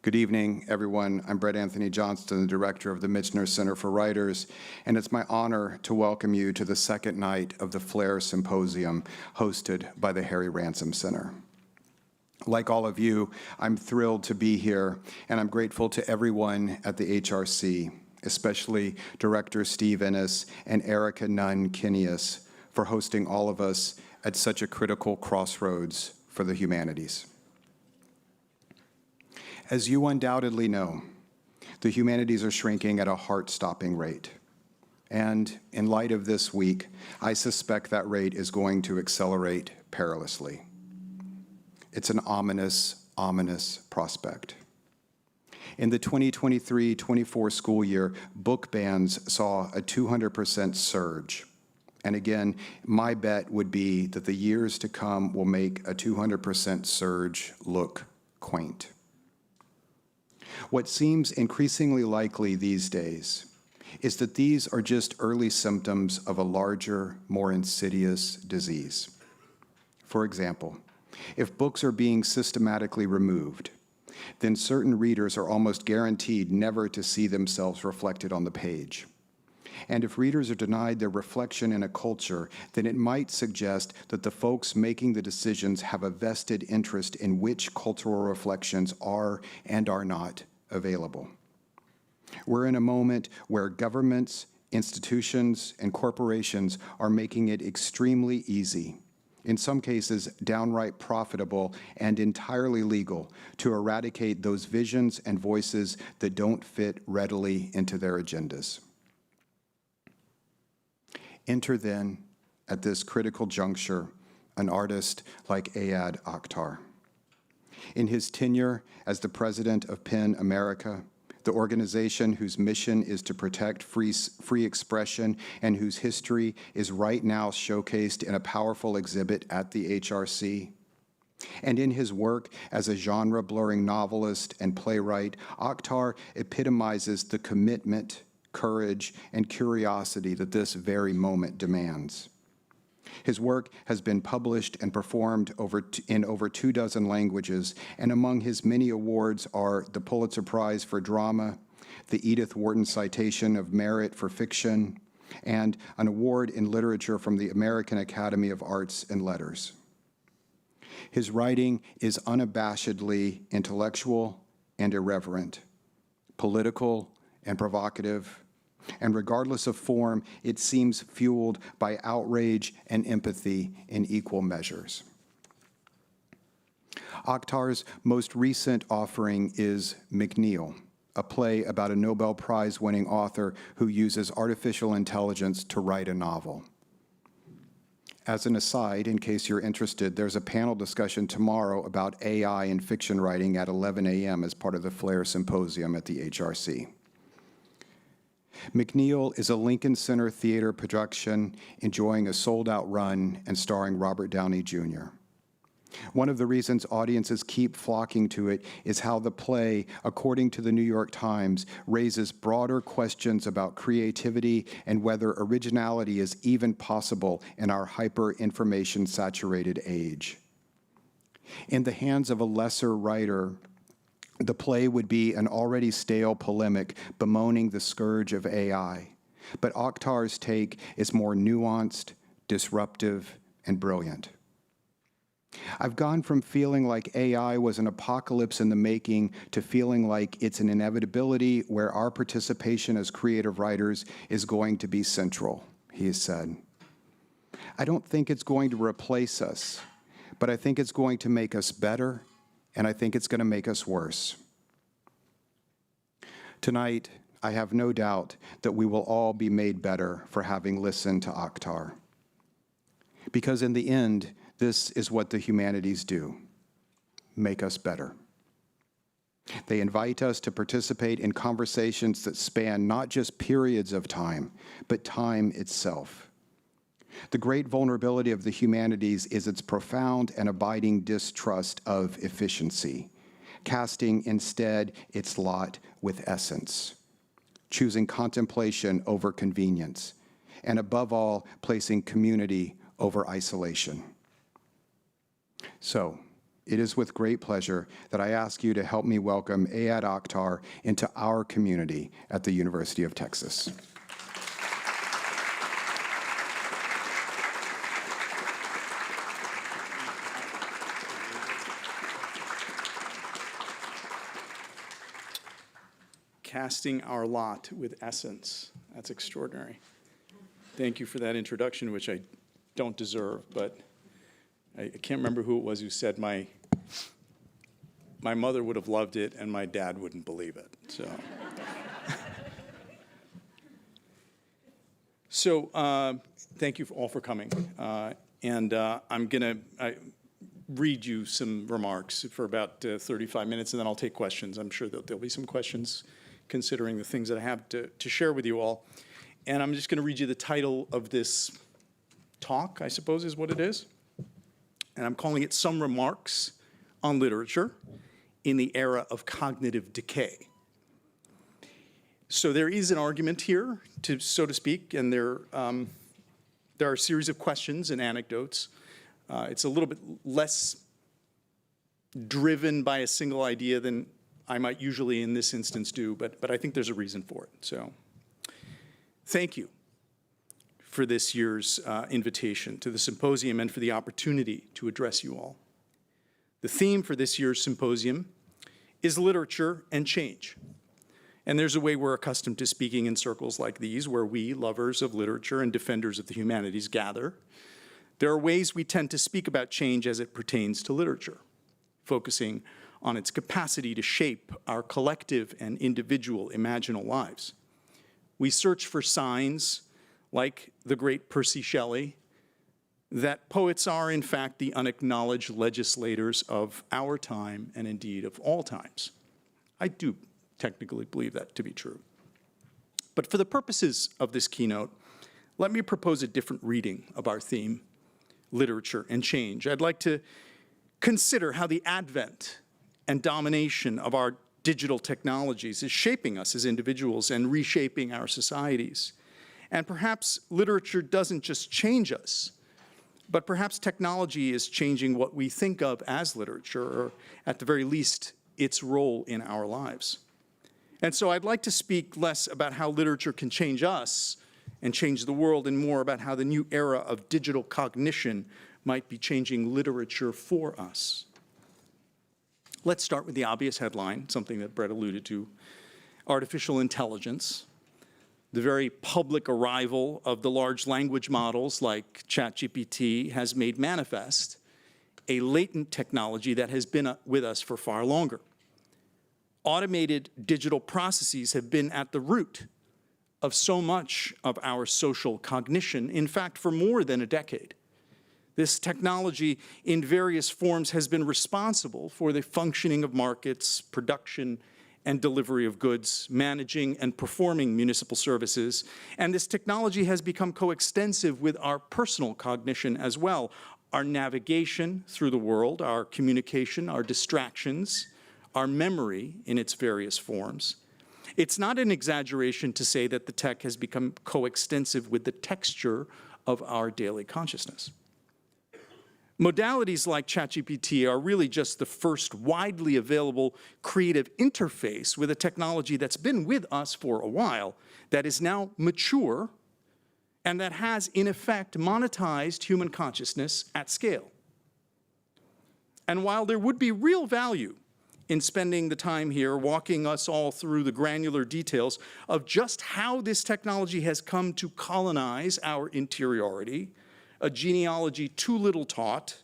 Good evening, everyone. I'm Brett Anthony Johnston, the director of the Michener Center for Writers, and it's my honor to welcome you to the second night of the Flair Symposium hosted by the Harry Ransom Center. Like all of you, I'm thrilled to be here, and I'm grateful to everyone at the HRC, especially Director Steve Ennis and Erica Nunn-Kinneas, for hosting all of us at such a critical crossroads for the humanities. As you undoubtedly know, the humanities are shrinking at a heart-stopping rate. And in light of this week, I suspect that rate is going to accelerate perilously. It's an ominous, ominous prospect. In the 2023-24 school year, book bans saw a 200% surge. And again, my bet would be that the years to come will make a 200% surge look quaint. What seems increasingly likely these days is that these are just early symptoms of a larger, more insidious disease. For example, if books are being systematically removed, then certain readers are almost guaranteed never to see themselves reflected on the page. And if readers are denied their reflection in a culture, then it might suggest that the folks making the decisions have a vested interest in which cultural reflections are and are not available. We're in a moment where governments, institutions, and corporations are making it extremely easy, in some cases downright profitable and entirely legal, to eradicate those visions and voices that don't fit readily into their agendas. Enter then, at this critical juncture, an artist like Ayad Akhtar. In his tenure as the president of PEN America, the organization whose mission is to protect free expression and whose history is right now showcased in a powerful exhibit at the HRC, and in his work as a genre-blurring novelist and playwright, Akhtar epitomizes the commitment, courage, and curiosity that this very moment demands. His work has been published and performed in over 24 languages, and among his many awards are the Pulitzer Prize for Drama, the Edith Wharton Citation of Merit for Fiction, and an award in literature from the American Academy of Arts and Letters. His writing is unabashedly intellectual and irreverent, political and provocative, and regardless of form, it seems fueled by outrage and empathy in equal measures. Akhtar's most recent offering is McNeil, a play about a Nobel Prize-winning author who uses artificial intelligence to write a novel. As an aside, in case you're interested, there's a panel discussion tomorrow about AI in fiction writing at 11 a.m. as part of the Flair Symposium at the HRC. McNeil is a Lincoln Center Theater production enjoying a sold-out run and starring Robert Downey Jr. One of the reasons audiences keep flocking to it is how the play, according to the New York Times, raises broader questions about creativity and whether originality is even possible in our hyper-information-saturated age. In the hands of a lesser writer, the play would be an already stale polemic bemoaning the scourge of AI, but Akhtar's take is more nuanced, disruptive, and brilliant. I've gone from feeling like AI was an apocalypse in the making to feeling like it's an inevitability where our participation as creative writers is going to be central, he has said. I don't think it's going to replace us, but I think it's going to make us better, and I think it's going to make us worse. Tonight, I have no doubt that we will all be made better for having listened to Akhtar. Because in the end, this is what the humanities do, make us better. They invite us to participate in conversations that span not just periods of time, but time itself. The great vulnerability of the humanities is its profound and abiding distrust of efficiency, casting instead its lot with essence, choosing contemplation over convenience, and above all, placing community over isolation. So, it is with great pleasure that I ask you to help me welcome Ayad Akhtar into our community at the University of Texas. Casting our lot with essence. That's extraordinary. Thank you for that introduction, which I don't deserve, but I can't remember who it was who said my mother would have loved it and my dad wouldn't believe it. So, thank you all for coming. I'm going to read you some remarks for about 35 minutes, and then I'll take questions. I'm sure that there'll be some questions considering the things that I have to share with you all. And I'm just going to read you the title of this talk, I suppose is what it is. And I'm calling it Some Remarks on Literature in the Era of Cognitive Decay. So there is an argument here, so to speak, and there are a series of questions and anecdotes. It's a little bit less driven by a single idea than I might usually in this instance do, but I think there's a reason for it. So thank you for this year's invitation to the symposium and for the opportunity to address you all. The theme for this year's symposium is literature and change. And there's a way we're accustomed to speaking in circles like these, where we, lovers of literature and defenders of the humanities, gather. There are ways we tend to speak about change as it pertains to literature, focusing on its capacity to shape our collective and individual imaginal lives. We search for signs, like the great Percy Shelley, that poets are, in fact, the unacknowledged legislators of our time and indeed of all times. I do technically believe that to be true. But for the purposes of this keynote, let me propose a different reading of our theme, literature and change. I'd like to consider how the advent and domination of our digital technologies is shaping us as individuals and reshaping our societies. And perhaps literature doesn't just change us, but perhaps technology is changing what we think of as literature, or at the very least, its role in our lives. And so I'd like to speak less about how literature can change us and change the world, and more about how the new era of digital cognition might be changing literature for us. Let's start with the obvious headline, something that Brett alluded to, artificial intelligence. The very public arrival of the large language models like ChatGPT has made manifest a latent technology that has been with us for far longer. Automated digital processes have been at the root of so much of our social cognition, in fact, for more than a decade. This technology in various forms has been responsible for the functioning of markets, production and delivery of goods, managing and performing municipal services. And this technology has become coextensive with our personal cognition as well. Our navigation through the world, our communication, our distractions, our memory in its various forms. It's not an exaggeration to say that the tech has become coextensive with the texture of our daily consciousness. Modalities like ChatGPT are really just the first widely available creative interface with a technology that's been with us for a while, that is now mature, and that has, in effect, monetized human consciousness at scale. And while there would be real value in spending the time here walking us all through the granular details of just how this technology has come to colonize our interiority, a genealogy too little taught,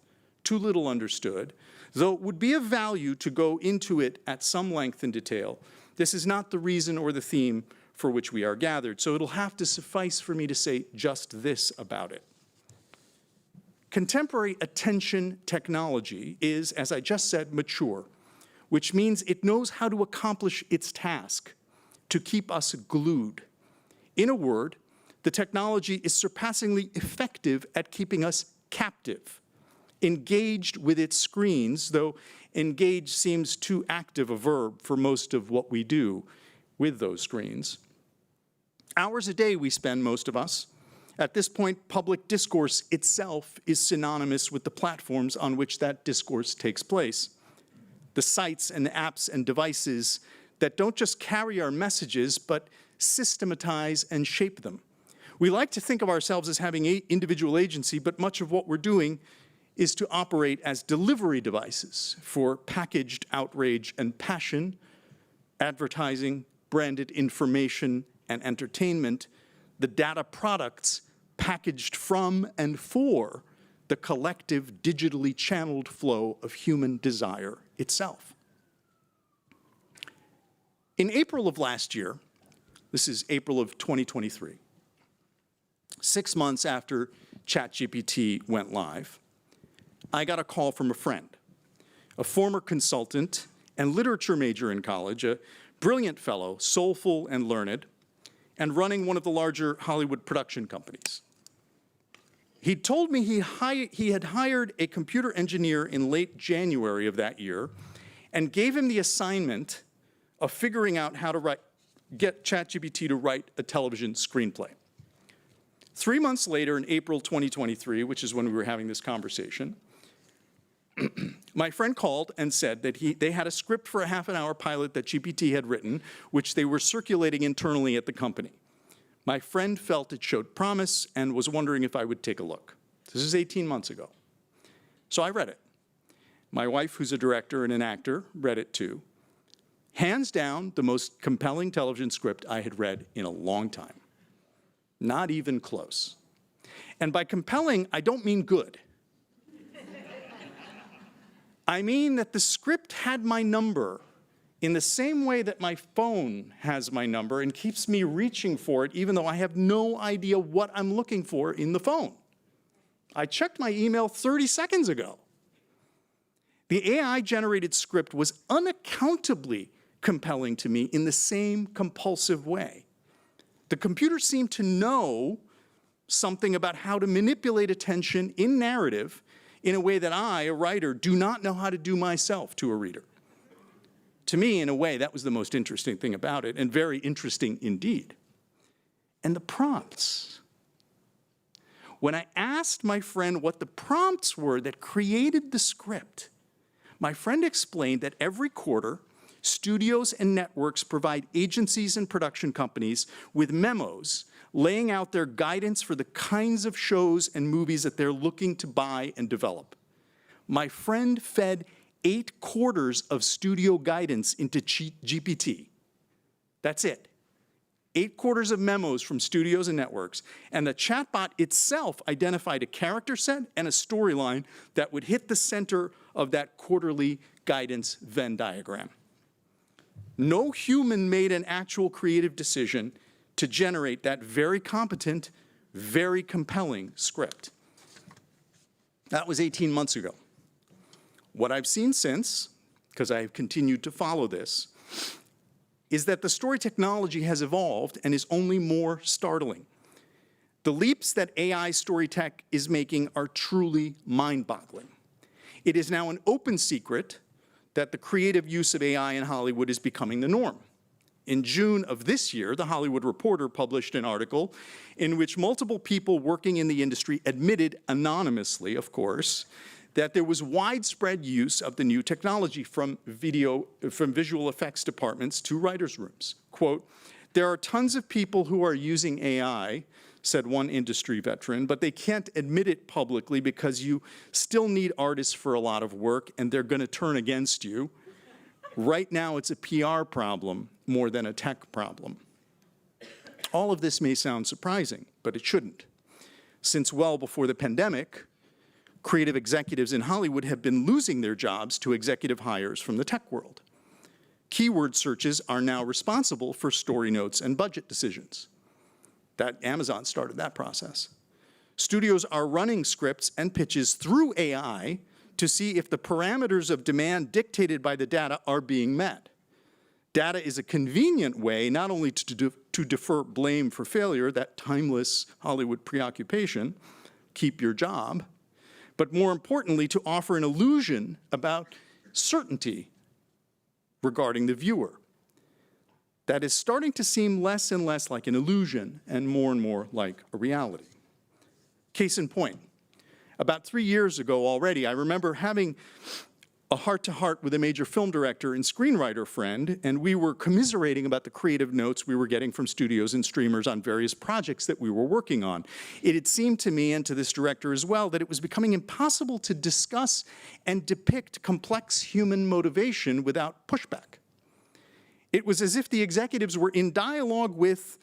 too little understood, though it would be of value to go into it at some length and detail, this is not the reason or the theme for which we are gathered. So it'll have to suffice for me to say just this about it. Contemporary attention technology is, as I just said, mature, which means it knows how to accomplish its task, to keep us glued. In a word, the technology is surpassingly effective at keeping us captive, engaged with its screens, though engaged seems too active a verb for most of what we do with those screens. Hours a day we spend, most of us, At this point, public discourse itself is synonymous with the platforms on which that discourse takes place. The sites and apps and devices that don't just carry our messages, but systematize and shape them. We like to think of ourselves as having individual agency, but much of what we're doing is to operate as delivery devices for packaged outrage and passion, advertising, branded information, and entertainment, the data products packaged from and for the collective digitally channeled flow of human desire itself. In April of last year, this is April of 2023, 6 months after ChatGPT went live, I got a call from a friend, a former consultant and literature major in college, a brilliant fellow, soulful and learned, and running one of the larger Hollywood production companies. He told me he had hired a computer engineer in late January of that year and gave him the assignment of figuring out how to get ChatGPT to write a television screenplay. 3 months later, in April 2023, which is when we were having this conversation, my friend called and said that they had a script for a half-an-hour pilot that GPT had written, which they were circulating internally at the company. My friend felt it showed promise and was wondering if I would take a look. This is 18 months ago. So I read it. My wife, who's a director and an actor, read it too. Hands down, the most compelling television script I had read in a long time. Not even close. And by compelling, I don't mean good. I mean that the script had my number in the same way that my phone has my number and keeps me reaching for it even though I have no idea what I'm looking for in the phone. I checked my email 30 seconds ago. The AI-generated script was unaccountably compelling to me in the same compulsive way. The computer seemed to know something about how to manipulate attention in narrative in a way that I, a writer, do not know how to do myself to a reader. To me, in a way, that was the most interesting thing about it, and very interesting indeed. And the prompts. When I asked my friend what the prompts were that created the script, my friend explained that every quarter, studios and networks provide agencies and production companies with memos laying out their guidance for the kinds of shows and movies that they're looking to buy and develop. My friend fed 8 quarters of studio guidance into GPT. That's it. 8 quarters of memos from studios and networks, and the chatbot itself identified a character set and a storyline that would hit the center of that quarterly guidance Venn diagram. No human made an actual creative decision to generate that very competent, very compelling script. That was 18 months ago. What I've seen since, because I have continued to follow this, is that the story technology has evolved and is only more startling. The leaps that AI story tech is making are truly mind-boggling. It is now an open secret that the creative use of AI in Hollywood is becoming the norm. In June of this year, The Hollywood Reporter published an article in which multiple people working in the industry admitted, anonymously of course, that there was widespread use of the new technology from visual effects departments to writers' rooms. Quote, "There are tons of people who are using AI," said one industry veteran, "but they can't admit it publicly because you still need artists for a lot of work and they're going to turn against you. Right now it's a PR problem more than a tech problem." All of this may sound surprising, but it shouldn't. Since well before the pandemic, creative executives in Hollywood have been losing their jobs to executive hires from the tech world. Keyword searches are now responsible for story notes and budget decisions. That Amazon started that process. Studios are running scripts and pitches through AI to see if the parameters of demand dictated by the data are being met. Data is a convenient way not only to defer blame for failure, that timeless Hollywood preoccupation, keep your job, but more importantly, to offer an illusion about certainty regarding the viewer. That is starting to seem less and less like an illusion and more like a reality. Case in point, about 3 years ago already, I remember having a heart-to-heart with a major film director and screenwriter friend, and we were commiserating about the creative notes we were getting from studios and streamers on various projects that we were working on. It had seemed to me, and to this director as well, that it was becoming impossible to discuss and depict complex human motivation without pushback. It was as if the executives were in dialogue with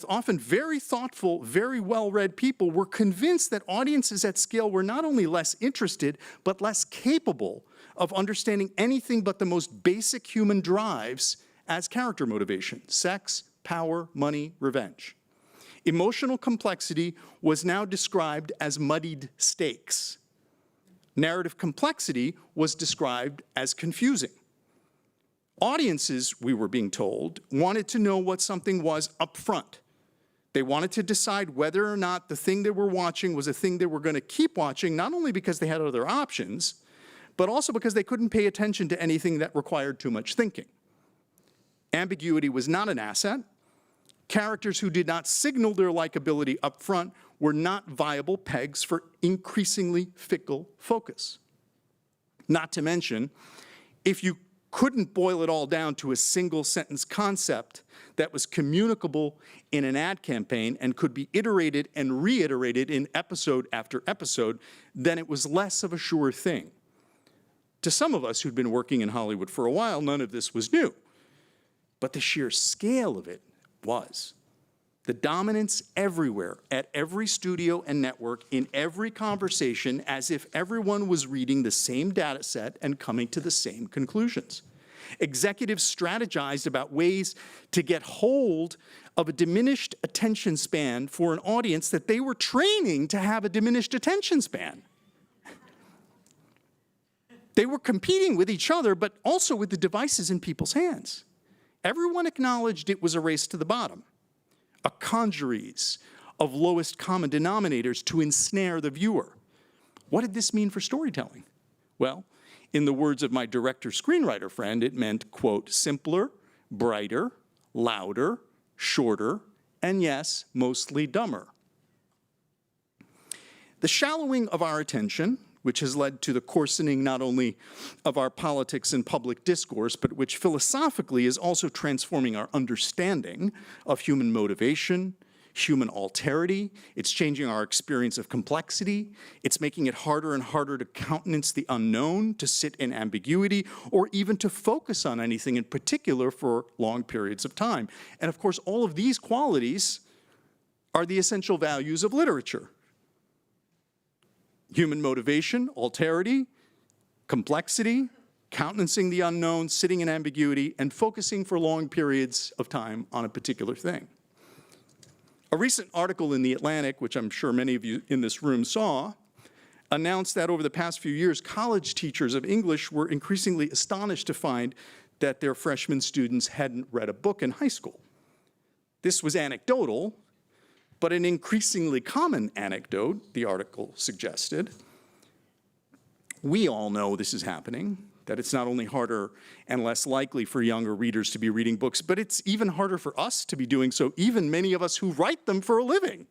often very thoughtful, very well-read people, were convinced that audiences at scale were not only less interested, but less capable of understanding anything but the most basic human drives as character motivation: sex, power, money, revenge. Emotional complexity was now described as muddied stakes. Narrative complexity was described as confusing. Audiences, we were being told, wanted to know what something was up front. They wanted to decide whether or not the thing they were watching was a thing they were going to keep watching, not only because they had other options, but also because they couldn't pay attention to anything that required too much thinking. Ambiguity was not an asset. Characters who did not signal their likability up front were not viable pegs for increasingly fickle focus. Not to mention, if you couldn't boil it all down to a single sentence concept that was communicable in an ad campaign and could be iterated and reiterated in episode after episode, then it was less of a sure thing. To some of us who'd been working in Hollywood for a while, none of this was new. But the sheer scale of it was. The dominance everywhere, at every studio and network, in every conversation, as if everyone was reading the same data set and coming to the same conclusions. Executives strategized about ways to get hold of a diminished attention span for an audience that they were training to have a diminished attention span. They were competing with each other, but also with the devices in people's hands. Everyone acknowledged it was a race to the bottom, a congeries of lowest common denominators to ensnare the viewer. What did this mean for storytelling? Well, in the words of my director-screenwriter friend, it meant, quote, simpler, brighter, louder, shorter, and yes, mostly dumber. The shallowing of our attention, which has led to the coarsening not only of our politics and public discourse, but which philosophically is also transforming our understanding of human motivation, human alterity. It's changing our experience of complexity. It's making it harder and harder to countenance the unknown, to sit in ambiguity, or even to focus on anything in particular for long periods of time. And of course, all of these qualities are the essential values of literature. Human motivation, alterity, complexity, countenancing the unknown, sitting in ambiguity, and focusing for long periods of time on a particular thing. A recent article in The Atlantic, which I'm sure many of you in this room saw, announced that over the past few years, college teachers of English were increasingly astonished to find that their freshman students hadn't read a book in high school. This was anecdotal, but an increasingly common anecdote, the article suggested. We all know this is happening, that it's not only harder and less likely for younger readers to be reading books, but it's even harder for us to be doing so, even many of us who write them for a living.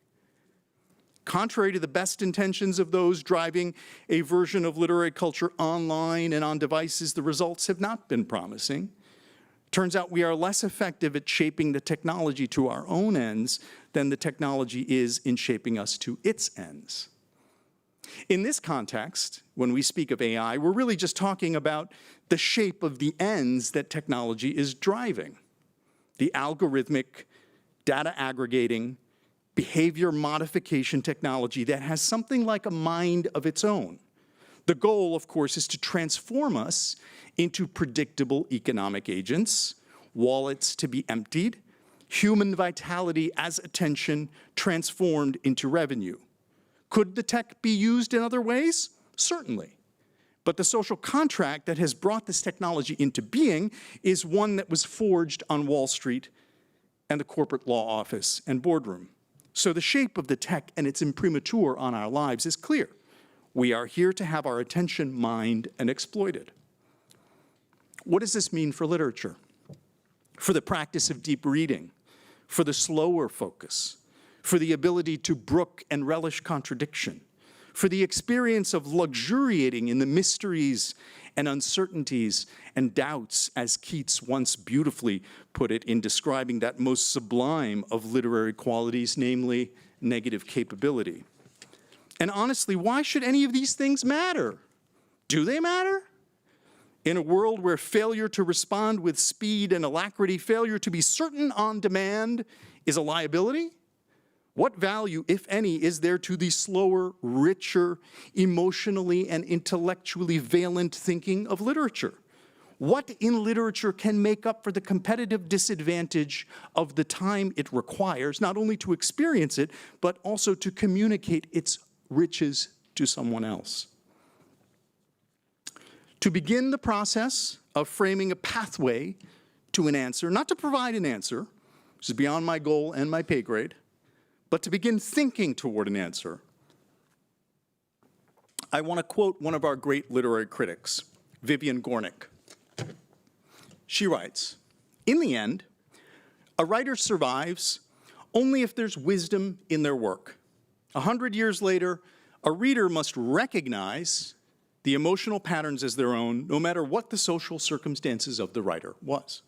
Contrary to the best intentions of those driving a version of literary culture online and on devices, the results have not been promising. Turns out we are less effective at shaping the technology to our own ends than the technology is in shaping us to its ends. In this context, when we speak of AI, we're really just talking about the shape of the ends that technology is driving. The algorithmic, data aggregating, behavior modification technology that has something like a mind of its own. The goal, of course, is to transform us into predictable economic agents, wallets to be emptied, human vitality as attention transformed into revenue. Could the tech be used in other ways? Certainly. But the social contract that has brought this technology into being is one that was forged on Wall Street and the corporate law office and boardroom. So the shape of the tech and its imprimatur on our lives is clear. We are here to have our attention mined and exploited. What does this mean for literature? For the practice of deep reading, for the slower focus, for the ability to brook and relish contradiction, for the experience of luxuriating in the mysteries and uncertainties and doubts, as Keats once beautifully put it in describing that most sublime of literary qualities, namely negative capability. And honestly, why should any of these things matter? Do they matter? In a world where failure to respond with speed and alacrity, failure to be certain on demand is a liability, what value, if any, is there to the slower, richer, emotionally and intellectually valent thinking of literature? What in literature can make up for the competitive disadvantage of the time it requires, not only to experience it, but also to communicate its riches to someone else? To begin the process of framing a pathway to an answer, not to provide an answer, which is beyond my goal and my pay grade, but to begin thinking toward an answer, I want to quote one of our great literary critics, Vivian Gornick. She writes, "In the end, a writer survives only if there's wisdom in their work. 100 years later, a reader must recognize the emotional patterns as their own, no matter what the social circumstances of the writer was."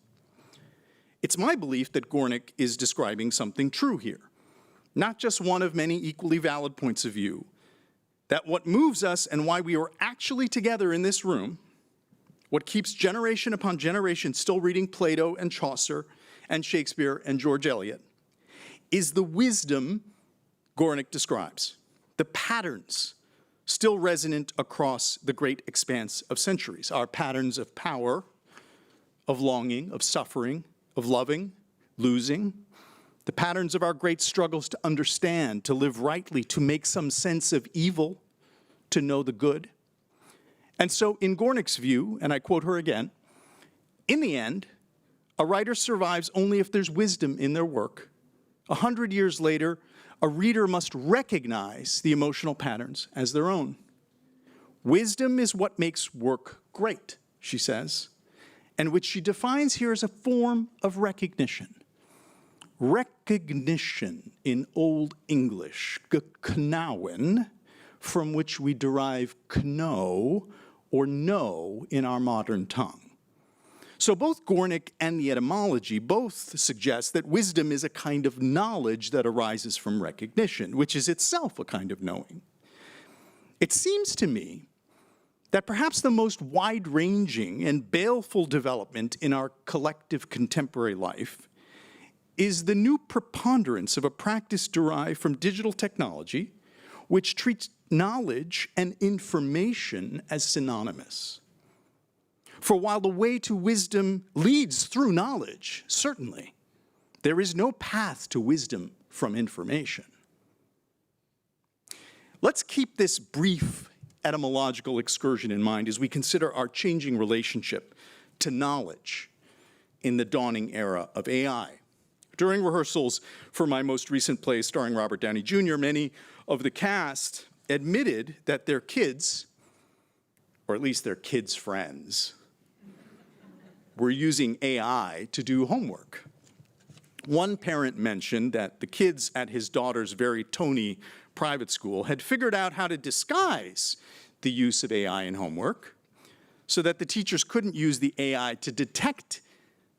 It's my belief that Gornick is describing something true here, not just one of many equally valid points of view, that what moves us and why we are actually together in this room, what keeps generation upon generation still reading Plato and Chaucer and Shakespeare and George Eliot, is the wisdom Gornick describes, the patterns still resonant across the great expanse of centuries, our patterns of power, of longing, of suffering, of loving, losing, the patterns of our great struggles to understand, to live rightly, to make some sense of evil, to know the good. And so in Gornick's view, and I quote her again, "In the end, a writer survives only if there's wisdom in their work. 100 years later, a reader must recognize the emotional patterns as their own. Wisdom is what makes work great," she says, and which she defines here as a form of recognition. Recognition in Old English, geknowen, from which we derive know or know in our modern tongue. So both Gornick and the etymology both suggest that wisdom is a kind of knowledge that arises from recognition, which is itself a kind of knowing. It seems to me that perhaps the most wide-ranging and baleful development in our collective contemporary life is the new preponderance of a practice derived from digital technology, which treats knowledge and information as synonymous. For while the way to wisdom leads through knowledge, certainly, there is no path to wisdom from information. Let's keep this brief etymological excursion in mind as we consider our changing relationship to knowledge in the dawning era of AI. During rehearsals for my most recent play starring Robert Downey Jr., many of the cast admitted that their kids, or at least their kids' friends, were using AI to do homework. One parent mentioned that the kids at his daughter's very Tony private school had figured out how to disguise the use of AI in homework so that the teachers couldn't use the AI to detect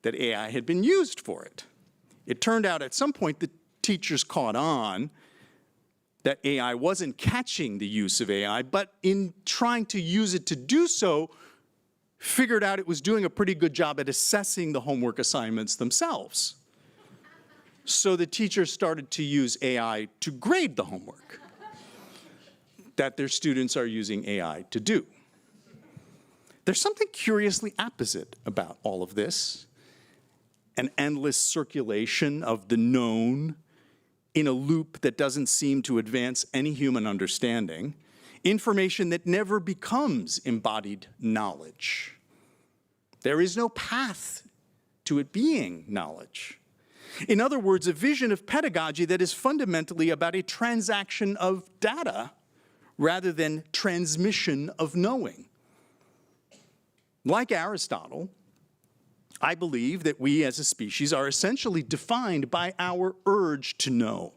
that AI had been used for it. It turned out at some point the teachers caught on that AI wasn't catching the use of AI, but in trying to use it to do so, figured out it was doing a pretty good job at assessing the homework assignments themselves. So the teachers started to use AI to grade the homework that their students are using AI to do. There's something curiously opposite about all of this, an endless circulation of the known in a loop that doesn't seem to advance any human understanding, information that never becomes embodied knowledge. There is no path to it being knowledge. In other words, a vision of pedagogy that is fundamentally about a transaction of data rather than transmission of knowing. Like Aristotle, I believe that we as a species are essentially defined by our urge to know,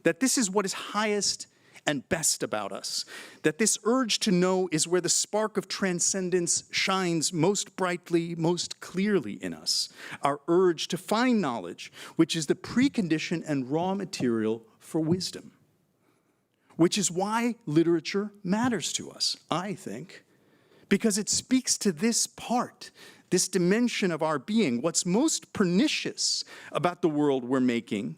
that this is what is highest and best about us, that this urge to know is where the spark of transcendence shines most brightly, most clearly in us, our urge to find knowledge, which is the precondition and raw material for wisdom, which is why literature matters to us, I think, because it speaks to this part, this dimension of our being, what's most pernicious about the world we're making,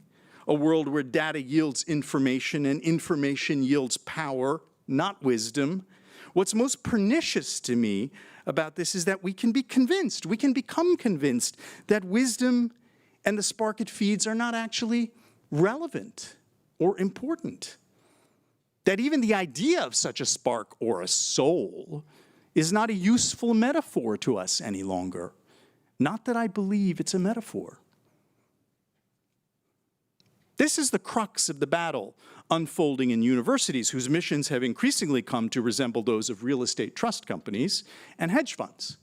a world where data yields information and information yields power, not wisdom. What's most pernicious to me about this is that we can be convinced, we can become convinced that wisdom and the spark it feeds are not actually relevant or important. That even the idea of such a spark or a soul is not a useful metaphor to us any longer. Not that I believe it's a metaphor. This is the crux of the battle unfolding in universities whose missions have increasingly come to resemble those of real estate trust companies and hedge funds,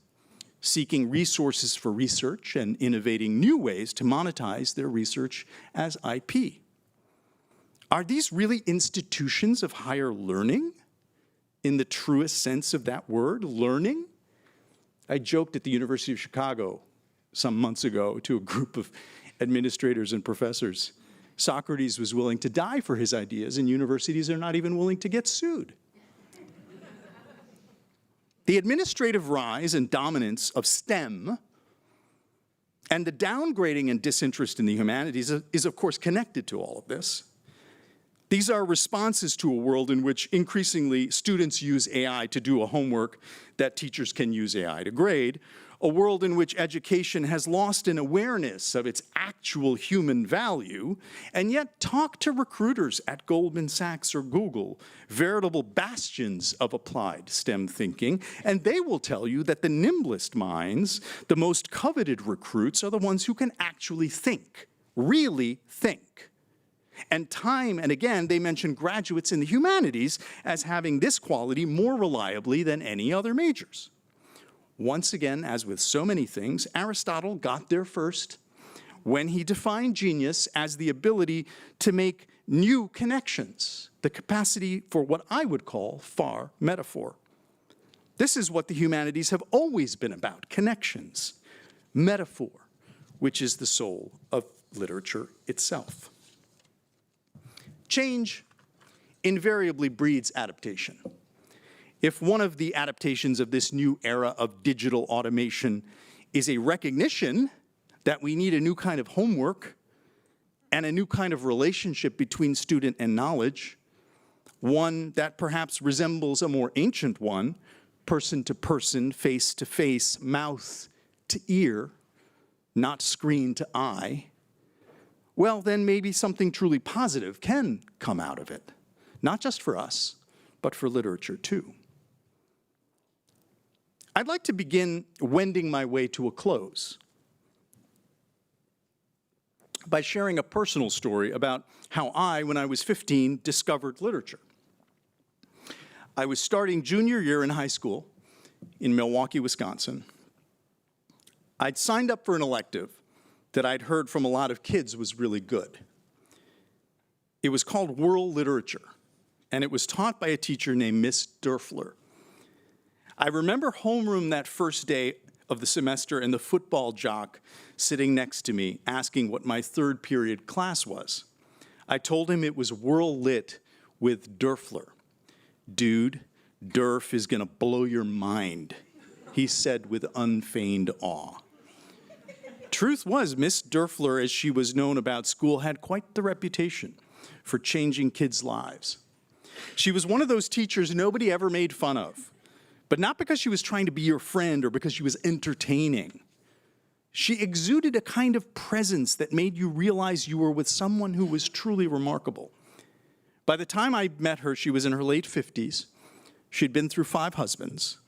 seeking resources for research and innovating new ways to monetize their research as IP. Are these really institutions of higher learning in the truest sense of that word, learning? I joked at the University of Chicago some months ago to a group of administrators and professors. Socrates was willing to die for his ideas, and universities are not even willing to get sued. The administrative rise and dominance of STEM and the downgrading and disinterest in the humanities is of course connected to all of this. These are responses to a world in which increasingly students use AI to do a homework that teachers can use AI to grade, a world in which education has lost an awareness of its actual human value, and yet talk to recruiters at Goldman Sachs or Google, veritable bastions of applied STEM thinking, and they will tell you that the nimblest minds, the most coveted recruits, are the ones who can actually think, really think. And time and again, they mention graduates in the humanities as having this quality more reliably than any other majors. Once again, as with so many things, Aristotle got there first when he defined genius as the ability to make new connections, the capacity for what I would call far metaphor. This is what the humanities have always been about, connections, metaphor, which is the soul of literature itself. Change invariably breeds adaptation. If one of the adaptations of this new era of digital automation is a recognition that we need a new kind of homework and a new kind of relationship between student and knowledge, one that perhaps resembles a more ancient one, person to person, face to face, mouth to ear, not screen to eye, well, then maybe something truly positive can come out of it, not just for us, but for literature too. I'd like to begin wending my way to a close by sharing a personal story about how I, when I was 15, discovered literature. I was starting junior year in high school in Milwaukee, Wisconsin. I'd signed up for an elective that I'd heard from a lot of kids was really good. It was called World Literature, and it was taught by a teacher named Miss Dörfler. I remember homeroom that first day of the semester and the football jock sitting next to me asking what my third period class was. I told him it was World Lit with Dörfler. Dude, Dörf is gonna blow your mind, he said with unfeigned awe. Truth was, Miss Dörfler, as she was known about school, had quite the reputation for changing kids' lives. She was one of those teachers nobody ever made fun of, but not because she was trying to be your friend or because she was entertaining. She exuded a kind of presence that made you realize you were with someone who was truly remarkable. By the time I met her, she was in her late 50s. She'd been through 5 husbands.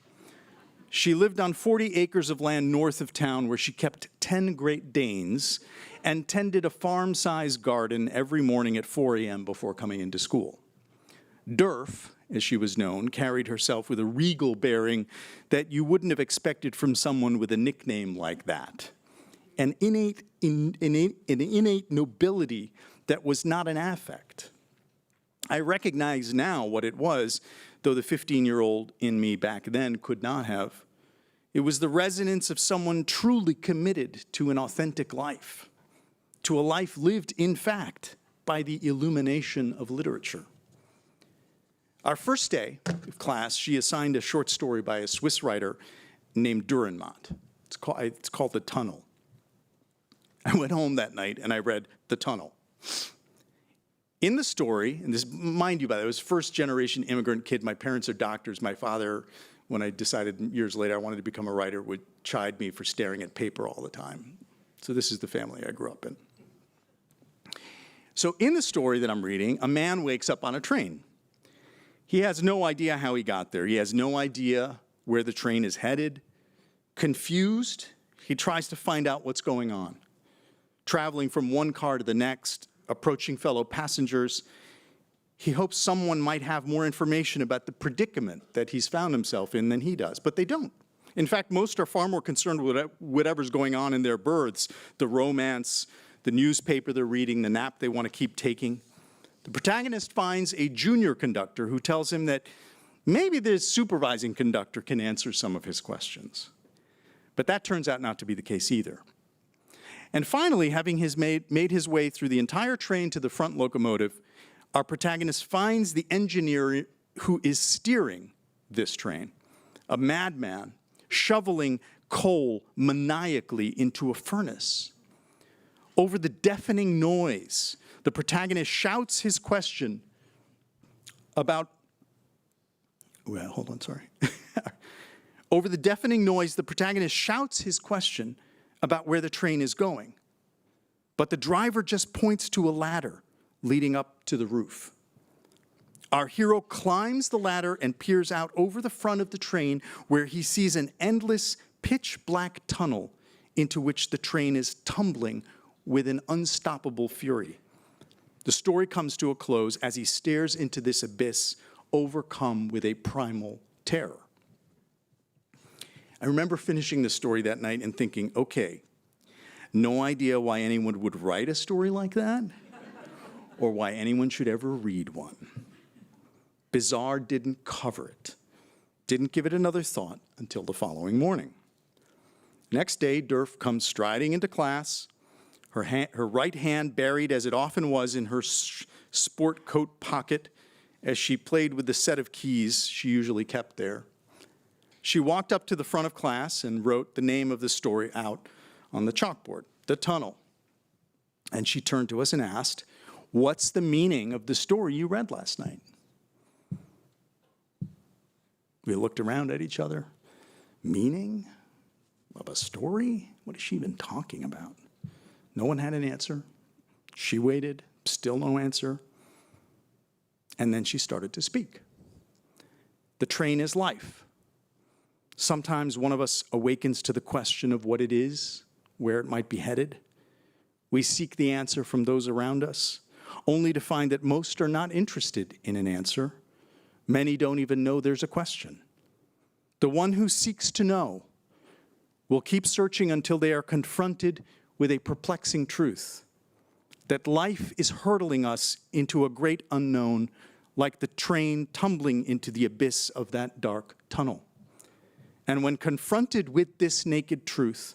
She lived on 40 acres of land north of town where she kept 10 Great Danes and tended a farm-sized garden every morning at 4 a.m. before coming into school. Dörf, as she was known, carried herself with a regal bearing that you wouldn't have expected from someone with a nickname like that. An innate nobility that was not an affect, I recognize now what it was, though the 15-year-old in me back then could not have. It was the resonance of someone truly committed to an authentic life, to a life lived, in fact, by the illumination of literature. Our first day of class, she assigned a short story by a Swiss writer named Dürrenmatt. It's called The Tunnel. I went home that night and I read The Tunnel. In the story, and this, mind you, by the way, I was first-generation immigrant kid. My parents are doctors. My father, when I decided years later I wanted to become a writer, would chide me for staring at paper all the time. So this is the family I grew up in. So in the story that I'm reading, a man wakes up on a train. He has no idea how he got there. He has no idea where the train is headed. Confused, he tries to find out what's going on. Traveling from one car to the next, approaching fellow passengers, he hopes someone might have more information about the predicament that he's found himself in than he does, but they don't. In fact, most are far more concerned with whatever's going on in their berths, the romance, the newspaper they're reading, the nap they want to keep taking. The protagonist finds a junior conductor who tells him that maybe the supervising conductor can answer some of his questions. But that turns out not to be the case either. And finally, having made his way through the entire train to the front locomotive, our protagonist finds the engineer who is steering this train, a madman, shoveling coal maniacally into a furnace. Over the deafening noise, the protagonist shouts his question about, Over the deafening noise, the protagonist shouts his question about where the train is going. But the driver just points to a ladder leading up to the roof. Our hero climbs the ladder and peers out over the front of the train where he sees an endless pitch-black tunnel into which the train is tumbling with an unstoppable fury. The story comes to a close as he stares into this abyss, overcome with a primal terror. I remember finishing the story that night and thinking, okay, no idea why anyone would write a story like that or why anyone should ever read one. Bizarre didn't cover it, didn't give it another thought until the following morning. Next day, Durf comes striding into class, her right hand buried, as it often was, in her sport coat pocket as she played with the set of keys she usually kept there. She walked up to the front of class and wrote the name of the story out on the chalkboard, The Tunnel. And she turned to us and asked, "What's the meaning of the story you read last night?" We looked around at each other. Meaning of a story? What is she even talking about? No one had an answer. She waited, still no answer. And then she started to speak. The train is life. Sometimes one of us awakens to the question of what it is, where it might be headed. We seek the answer from those around us, only to find that most are not interested in an answer. Many don't even know there's a question. The one who seeks to know will keep searching until they are confronted with a perplexing truth, that life is hurtling us into a great unknown, like the train tumbling into the abyss of that dark tunnel. And when confronted with this naked truth,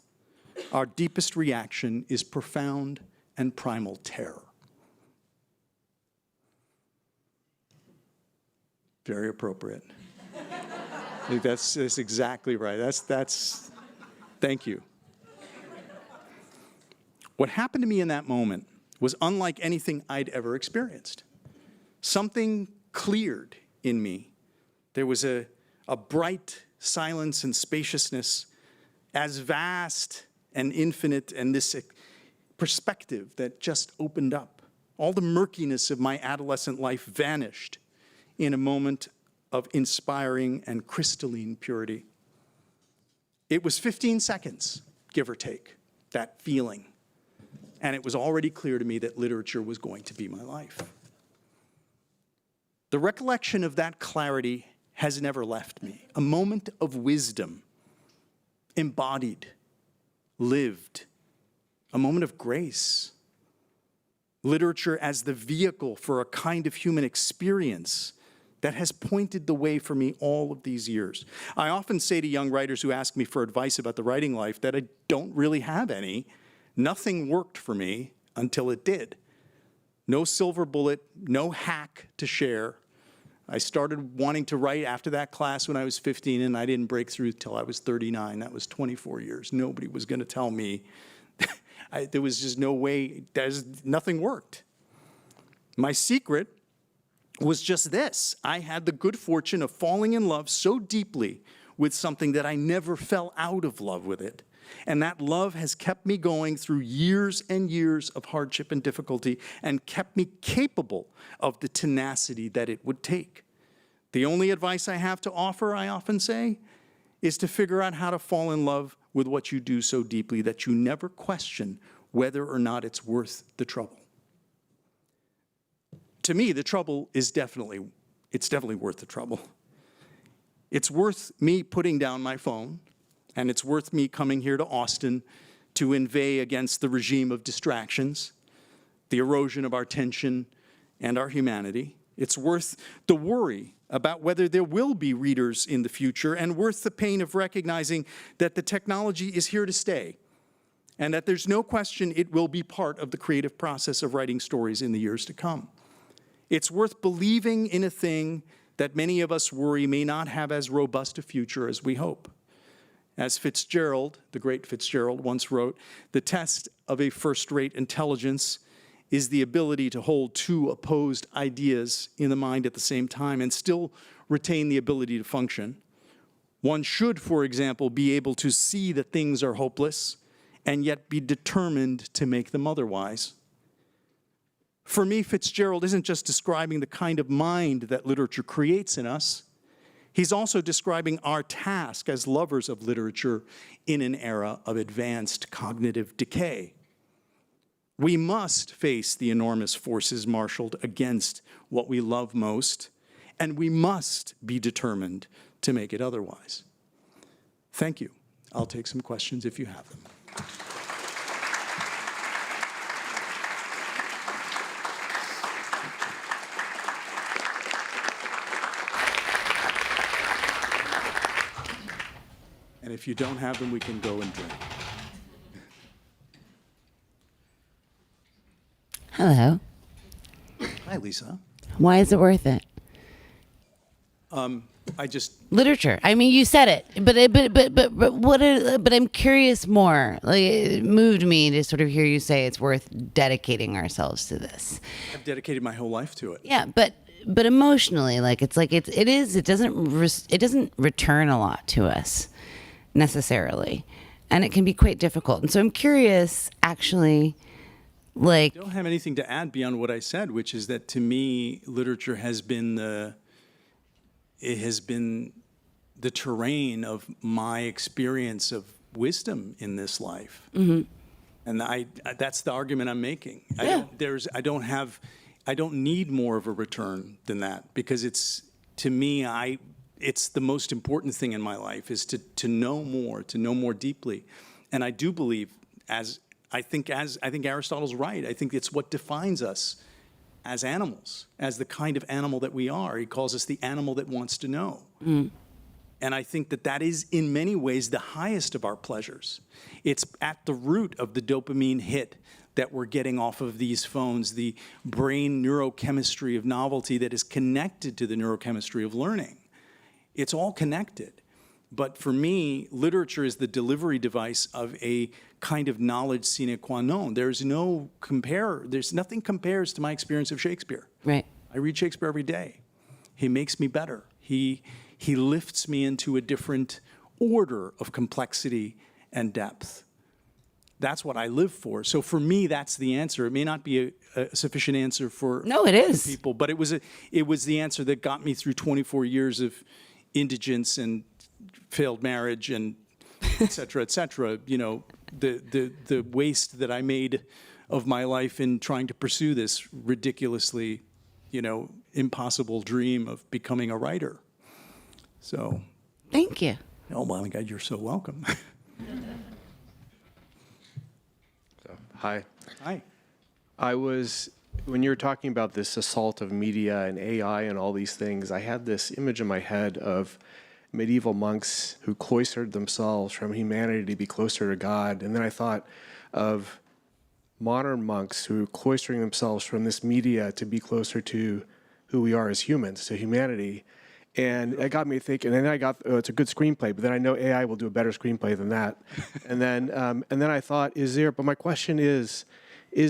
our deepest reaction is profound and primal terror. Very appropriate. I think that's exactly right. That's, thank you. What happened to me in that moment was unlike anything I'd ever experienced. Something cleared in me. There was a bright silence and spaciousness, as vast and infinite, and this perspective that just opened up. All the murkiness of my adolescent life vanished in a moment of inspiring and crystalline purity. It was 15 seconds, give or take, that feeling. And it was already clear to me that literature was going to be my life. The recollection of that clarity has never left me. A moment of wisdom, embodied, lived, a moment of grace. literature as the vehicle for a kind of human experience that has pointed the way for me all of these years. I often say to young writers who ask me for advice about the writing life that I don't really have any. Nothing worked for me until it did. No silver bullet, no hack to share. I started wanting to write after that class when I was 15, and I didn't break through till I was 39. That was 24 years. Nobody was going to tell me. There was just no way. Nothing worked. My secret was just this. I had the good fortune of falling in love so deeply with something that I never fell out of love with it. And that love has kept me going through years and years of hardship and difficulty and kept me capable of the tenacity that it would take. The only advice I have to offer, I often say, is to figure out how to fall in love with what you do so deeply that you never question whether or not it's worth the trouble. To me, the trouble is definitely worth the trouble. It's worth me putting down my phone, and it's worth me coming here to Austin to inveigh against the regime of distractions, the erosion of our tension and our humanity. It's worth the worry about whether there will be readers in the future, and worth the pain of recognizing that the technology is here to stay, and that there's no question it will be part of the creative process of writing stories in the years to come. It's worth believing in a thing that many of us worry may not have as robust a future as we hope. As Fitzgerald, the great Fitzgerald, once wrote, the test of a first-rate intelligence is the ability to hold two opposed ideas in the mind at the same time and still retain the ability to function. One should, for example, be able to see that things are hopeless and yet be determined to make them otherwise. For me, Fitzgerald isn't just describing the kind of mind that literature creates in us. He's also describing our task as lovers of literature in an era of advanced cognitive decay. We must face the enormous forces marshaled against what we love most, and we must be determined to make it otherwise. Thank you. I'll take some questions if you have them. And if you don't have them, we can go and drink. Hello. Hi, Lisa. Why is it worth it? Literature. I mean, you said it, but I'm curious more. Like, it moved me to sort of hear you say it's worth dedicating ourselves to this. I've dedicated my whole life to it. Yeah, but emotionally, it doesn't return a lot to us necessarily, and it can be quite difficult. And so I'm curious, actually. I don't have anything to add beyond what I said, which is that to me, literature has been the terrain of my experience of wisdom in this life. Mm-hmm. And that's the argument I'm making. Yeah. I don't need more of a return than that, because it's the most important thing in my life is to know more deeply. And I do believe, I think Aristotle's right. I think it's what defines us as animals, as the kind of animal that we are. He calls us the animal that wants to know. Mm. And I think that is, in many ways, the highest of our pleasures. It's at the root of the dopamine hit that we're getting off of these phones, the brain neurochemistry of novelty that is connected to the neurochemistry of learning. It's all connected. But for me, literature is the delivery device of a kind of knowledge sine qua non. There's nothing compares to my experience of Shakespeare. Right. I read Shakespeare every day. He makes me better. He lifts me into a different order of complexity and depth. That's what I live for. So for me, that's the answer. It may not be a sufficient answer for it is people, but it was the answer that got me through 24 years of indigence and failed marriage and et cetera, the waste that I made of my life in trying to pursue this ridiculously, impossible dream of becoming a writer. So. Thank you. Oh, my God, you're so welcome. Hi. Hi. When you were talking about this assault of media and AI and all these things, I had this image in my head of medieval monks who cloistered themselves from humanity to be closer to God. And then I thought of modern monks who are cloistering themselves from this media to be closer to who we are as humans, to humanity. And it got me thinking, and then I got, it's a good screenplay, but then I know AI will do a better screenplay than that. And then I thought, but my question is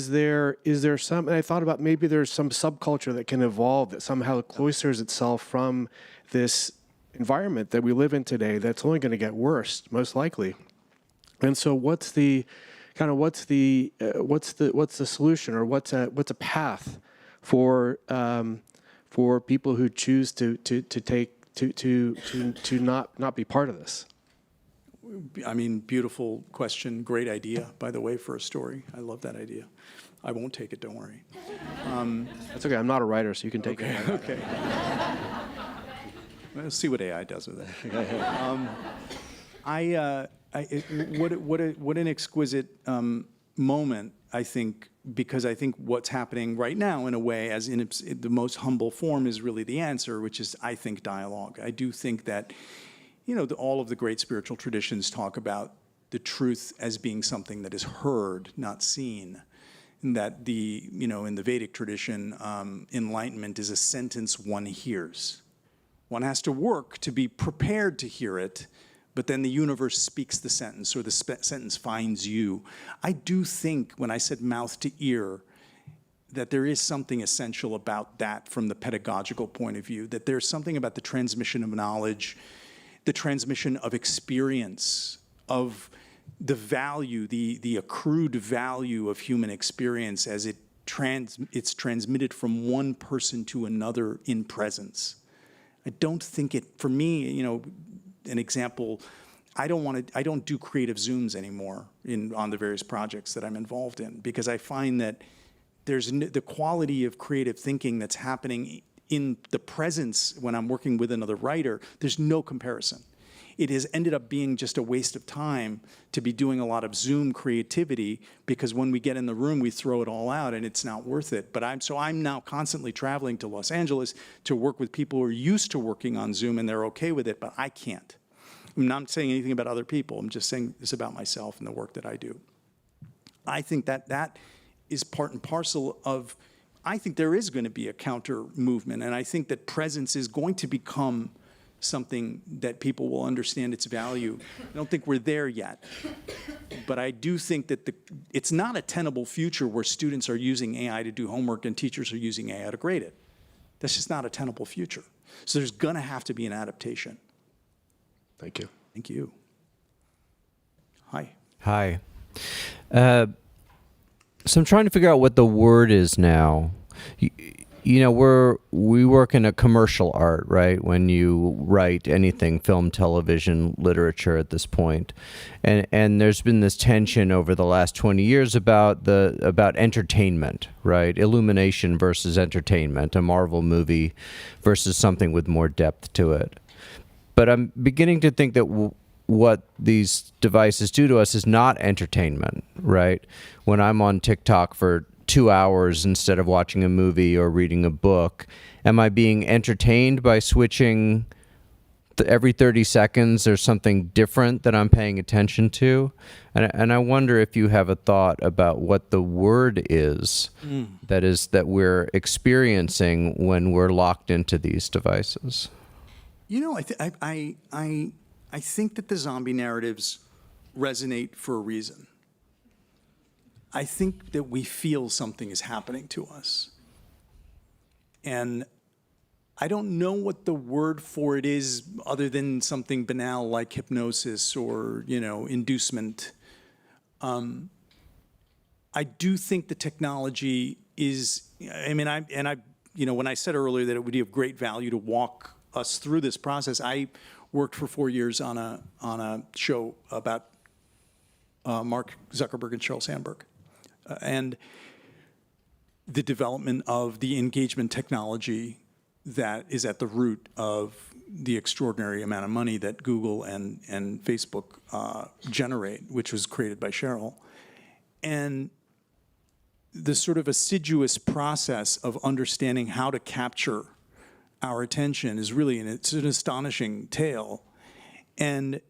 there some, and I thought about maybe there's some subculture that can evolve that somehow cloisters itself from this environment that we live in today that's only going to get worse, most likely. And so what's the solution, or what's a path for people who choose to not be part of this? I mean, beautiful question, great idea, by the way, for a story. I love that idea. I won't take it, don't worry. That's okay, I'm not a writer, so you can take it. Okay. Let's see what AI does with it. What an exquisite moment, I think, because I think what's happening right now, in a way, as in the most humble form, is really the answer, which is, I think, dialogue. I do think that, all of the great spiritual traditions talk about the truth as being something that is heard, not seen. And that in the Vedic tradition, enlightenment is a sentence one hears. One has to work to be prepared to hear it, but then the universe speaks the sentence, or the sentence finds you. I do think, when I said mouth to ear, that there is something essential about that from the pedagogical point of view, that there's something about the transmission of knowledge, the transmission of experience, of the value, the accrued value of human experience as it's transmitted from one person to another in presence. I don't think for me, an example, I don't do creative Zooms anymore on the various projects that I'm involved in, because I find that there's the quality of creative thinking that's happening in the presence when I'm working with another writer, there's no comparison. It has ended up being just a waste of time to be doing a lot of Zoom creativity, because when we get in the room, we throw it all out and it's not worth it. But I'm now constantly traveling to Los Angeles to work with people who are used to working on Zoom and they're okay with it, but I can't. I'm not saying anything about other people. I'm just saying this about myself and the work that I do. I think that is part and parcel of, I think there is going to be a counter movement, and I think that presence is going to become something that people will understand its value. I don't think we're there yet, but I do think that it's not a tenable future where students are using AI to do homework and teachers are using AI to grade it. That's just not a tenable future. So there's going to have to be an adaptation. Thank you. Thank you. Hi. Hi. So I'm trying to figure out what the word is now. We work in a commercial art, right? When you write anything, film, television, literature at this point. And there's been this tension over the last 20 years about entertainment, right? Illumination versus entertainment, a Marvel movie versus something with more depth to it. But I'm beginning to think that what these devices do to us is not entertainment, right? When I'm on TikTok for 2 hours instead of watching a movie or reading a book, am I being entertained by switching every 30 seconds? There's something different that I'm paying attention to. And I wonder if you have a thought about what the word is that we're experiencing when we're locked into these devices. I think that the zombie narratives resonate for a reason. I think that we feel something is happening to us. And I don't know what the word for it is other than something banal like hypnosis or, inducement. I do think the technology is, when I said earlier that it would be of great value to walk us through this process, I worked for 4 years on a show about Mark Zuckerberg and Sheryl Sandberg. And the development of the engagement technology that is at the root of the extraordinary amount of money that Google and Facebook generate, which was created by Sheryl. And the sort of assiduous process of understanding how to capture our attention is really, it's an astonishing tale. And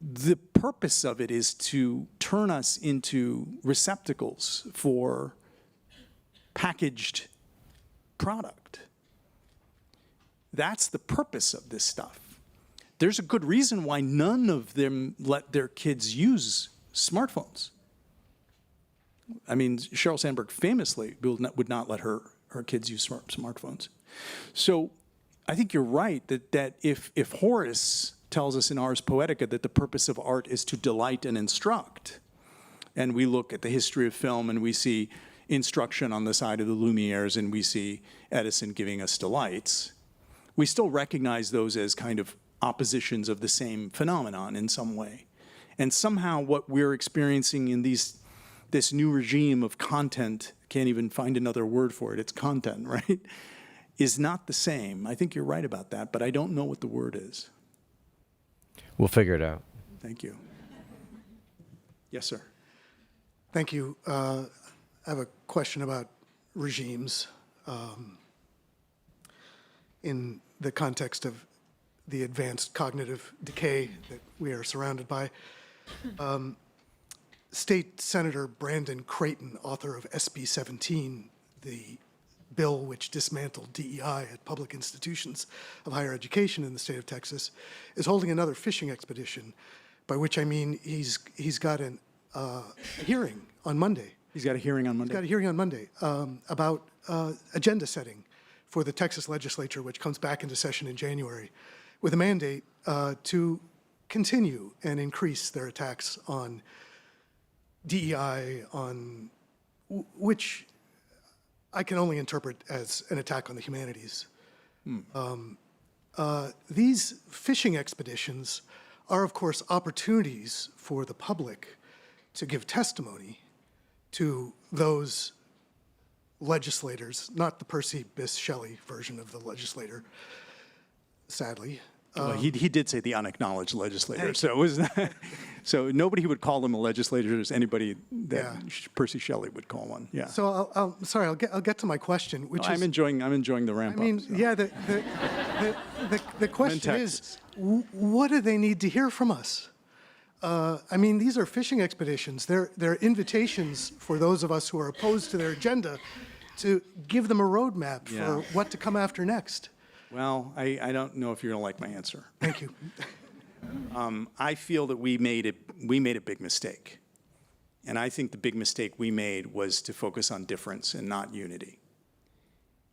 the purpose of it is to turn us into receptacles for packaged product. That's the purpose of this stuff. There's a good reason why none of them let their kids use smartphones. I mean, Sheryl Sandberg famously would not let her kids use smartphones. So I think you're right that if Horace tells us in Ars Poetica that the purpose of art is to delight and instruct, and we look at the history of film and we see instruction on the side of the Lumieres and we see Edison giving us delights, we still recognize those as kind of oppositions of the same phenomenon in some way. And somehow what we're experiencing in this new regime of content, can't even find another word for it, it's content, right, is not the same. I think you're right about that, but I don't know what the word is. We'll figure it out. Thank you. Yes, sir. Thank you. I have a question about regimes in the context of the advanced cognitive decay that we are surrounded by. State Senator Brandon Creighton, author of SB 17, the bill which dismantled DEI at public institutions of higher education in the state of Texas, is holding another fishing expedition, by which I mean he's got a hearing on Monday. He's got a hearing on Monday? He's got a hearing on Monday about agenda setting for the Texas legislature, which comes back into session in January, with a mandate to continue and increase their attacks on DEI, on which I can only interpret as an attack on the humanities. These fishing expeditions are, of course, opportunities for the public to give testimony to those legislators, not the Percy Bysshe Shelley version of the legislator, sadly. Well, he did say the unacknowledged legislator, so it was not, so nobody would call him a legislator as anybody that Percy Shelley would call one. Yeah. So I'll get to my question, which is I'm enjoying the ramp up. I mean, so. yeah, the question is, what do they need to hear from us? I mean, these are fishing expeditions. They're invitations for those of us who are opposed to their agenda to give them a roadmap for what to come after next. Well, I don't know if you're going to like my answer. Thank you. I feel that we made a big mistake. And I think the big mistake we made was to focus on difference and not unity.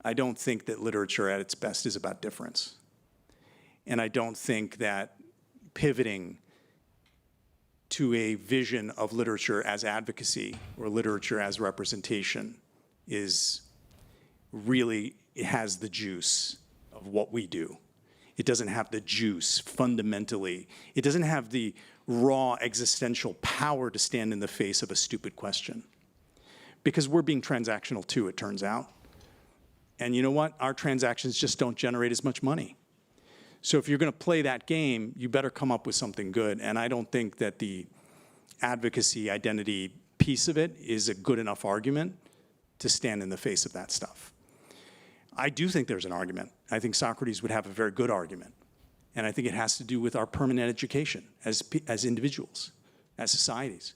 I don't think that literature at its best is about difference. And I don't think that pivoting to a vision of literature as advocacy or literature as representation it has the juice of what we do. It doesn't have the juice fundamentally. It doesn't have the raw existential power to stand in the face of a stupid question. Because we're being transactional too, it turns out. And you know what? Our transactions just don't generate as much money. So if you're going to play that game, you better come up with something good. And I don't think that the advocacy identity piece of it is a good enough argument to stand in the face of that stuff. I do think there's an argument. I think Socrates would have a very good argument. And I think it has to do with our permanent education as individuals, as societies.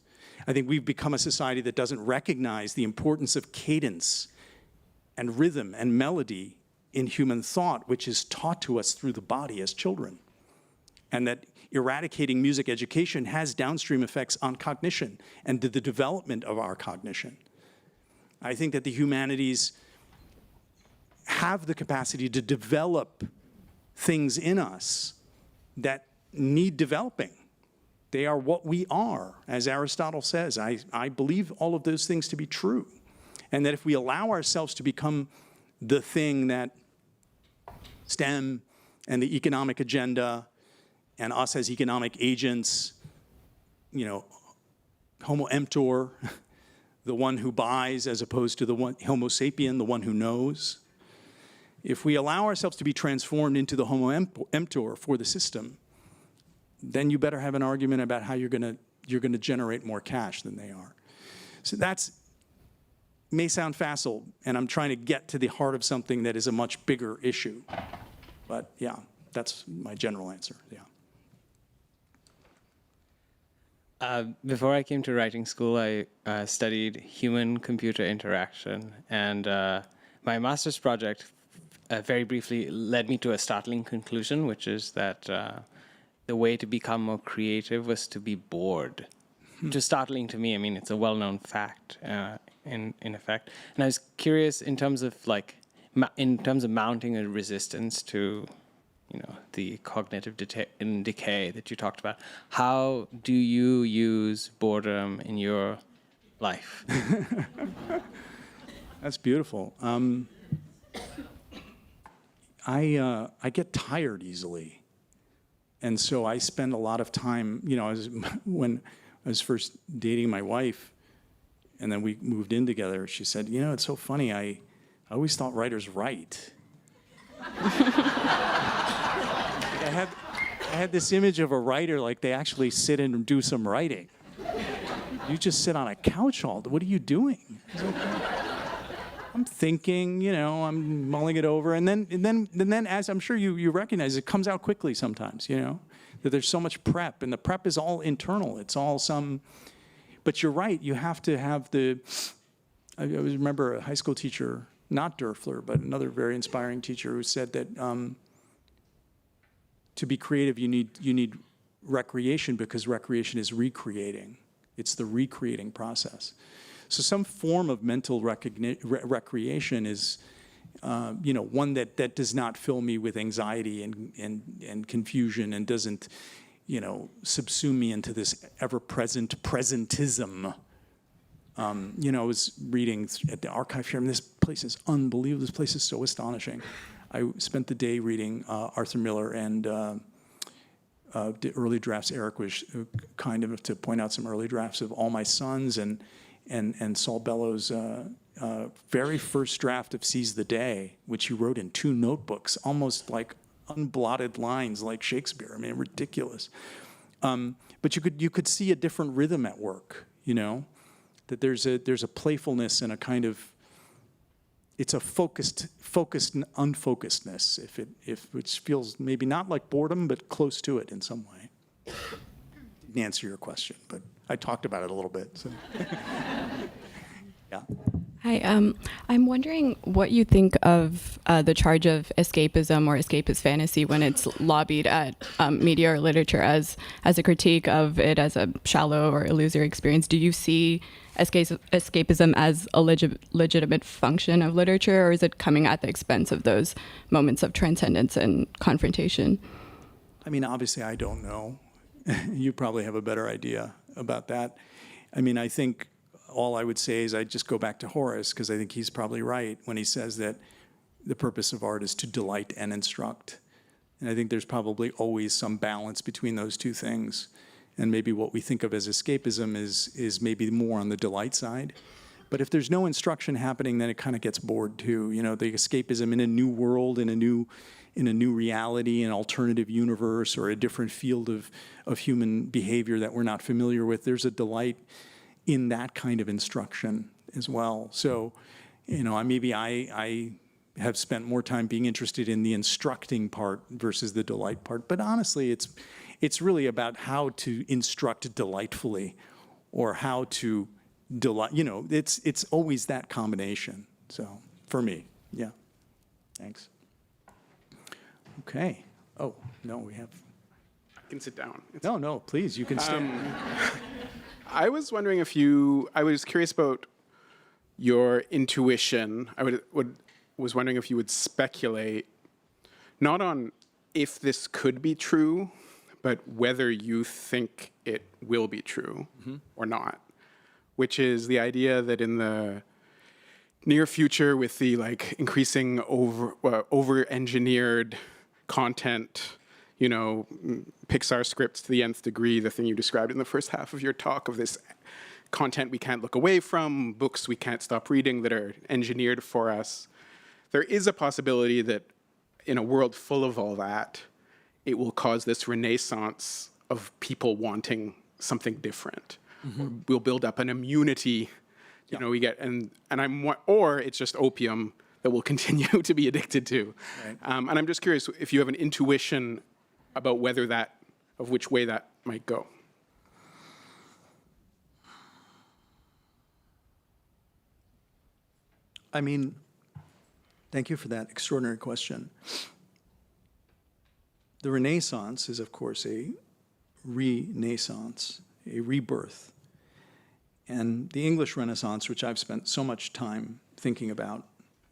I think we've become a society that doesn't recognize the importance of cadence and rhythm and melody in human thought, which is taught to us through the body as children. And that eradicating music education has downstream effects on cognition and the development of our cognition. I think that the humanities have the capacity to develop things in us that need developing. They are what we are, as Aristotle says. I believe all of those things to be true. And that if we allow ourselves to become the thing that STEM and the economic agenda and us as economic agents, homo emptor, the one who buys as opposed to the one, homo sapien, the one who knows. If we allow ourselves to be transformed into the homo emptor for the system, then you better have an argument about how you're going to generate more cash than they are. So that's may sound facile, and I'm trying to get to the heart of something that is a much bigger issue. But yeah, that's my general answer, yeah. Before I came to writing school, I studied human-computer interaction, and my master's project very briefly led me to a startling conclusion, which is that the way to become more creative was to be bored. Which is startling to me. I mean, it's a well-known fact, in effect. And I was curious in terms of mounting a resistance to, the cognitive decay that you talked about. How do you use boredom in your life? That's beautiful. I get tired easily, and so I spend a lot of time. When I was first dating my wife, and then we moved in together, she said, it's so funny, I always thought writers write. I had this image of a writer, like they actually sit in and do some writing. You just sit on a couch all day. What are you doing? I'm thinking, I'm mulling it over, and then as I'm sure you recognize, it comes out quickly sometimes, that there's so much prep, and the prep is all internal. It's all but you're right, you have to have I remember a high school teacher, not Derfler, but another very inspiring teacher who said that to be creative, you need recreation, because recreation is recreating. It's the recreating process. So some form of mental recreation is, one that does not fill me with anxiety and confusion, and doesn't, subsume me into this ever-present presentism. I was reading at the archive here, and this place is unbelievable. This place is so astonishing. I spent the day reading Arthur Miller and the early drafts. Eric was kind enough to point out some early drafts of All My Sons, and Saul Bellows' very first draft of Seize the Day, which he wrote in 2 notebooks, almost like unblotted lines like Shakespeare. I mean, ridiculous. But you could see a different rhythm at work, that there's a playfulness and a kind of, it's a focused unfocusedness, which feels maybe not like boredom, but close to it in some way. Didn't answer your question, but I talked about it a little bit. So. Yeah. Hi, I'm wondering what you think of the charge of escapism or escapist fantasy when it's lobbied at media or literature as a critique of it as a shallow or illusory experience. Do you see escapism as a legitimate function of literature, or is it coming at the expense of those moments of transcendence and confrontation? I mean, obviously, I don't know. You probably have a better idea about that. I mean, I think all I would say is I just go back to Horace, because I think he's probably right when he says that the purpose of art is to delight and instruct. And I think there's probably always some balance between those two things. And maybe what we think of as escapism is maybe more on the delight side. But if there's no instruction happening, then it kind of gets bored too. The escapism in a new world, in a new reality, an alternative universe, or a different field of human behavior that we're not familiar with, there's a delight in that kind of instruction as well. So, maybe I have spent more time being interested in the instructing part versus the delight part. But honestly, it's really about how to instruct delightfully, or how to delight. It's always that combination. So for me, yeah. Thanks. Okay. Oh no, we have. I can sit down. No, please, you can stand. I was wondering I was curious about your intuition. I was wondering if you would speculate, not on if this could be true, but whether you think it will be true or not, which is the idea that in the near future, with the increasing over-engineered content, Pixar scripts to the nth degree, the thing you described in the first half of your talk, of this content we can't look away from, books we can't stop reading that are engineered for us. There is a possibility that in a world full of all that, it will cause this renaissance of people wanting something different. We'll build up an immunity You know, we get, or it's just opium that we'll continue to be addicted to. Right. And I'm just curious if you have an intuition about which way that might go. I mean, thank you for that extraordinary question. The Renaissance is, of course, a renaissance, a rebirth. And the English Renaissance, which I've spent so much time thinking about,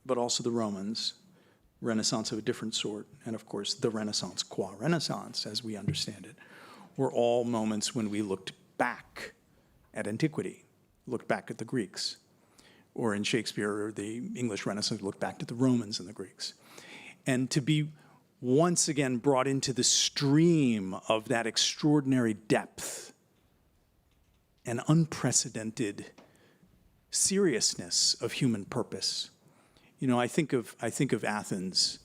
but also the Romans, Renaissance of a different sort, and of course the Renaissance qua Renaissance, as we understand it, were all moments when we looked back at antiquity, looked back at the Greeks, or in Shakespeare, or the English Renaissance, looked back at the Romans and the Greeks. And to be once again brought into the stream of that extraordinary depth and unprecedented seriousness of human purpose. You know, I think of Athens,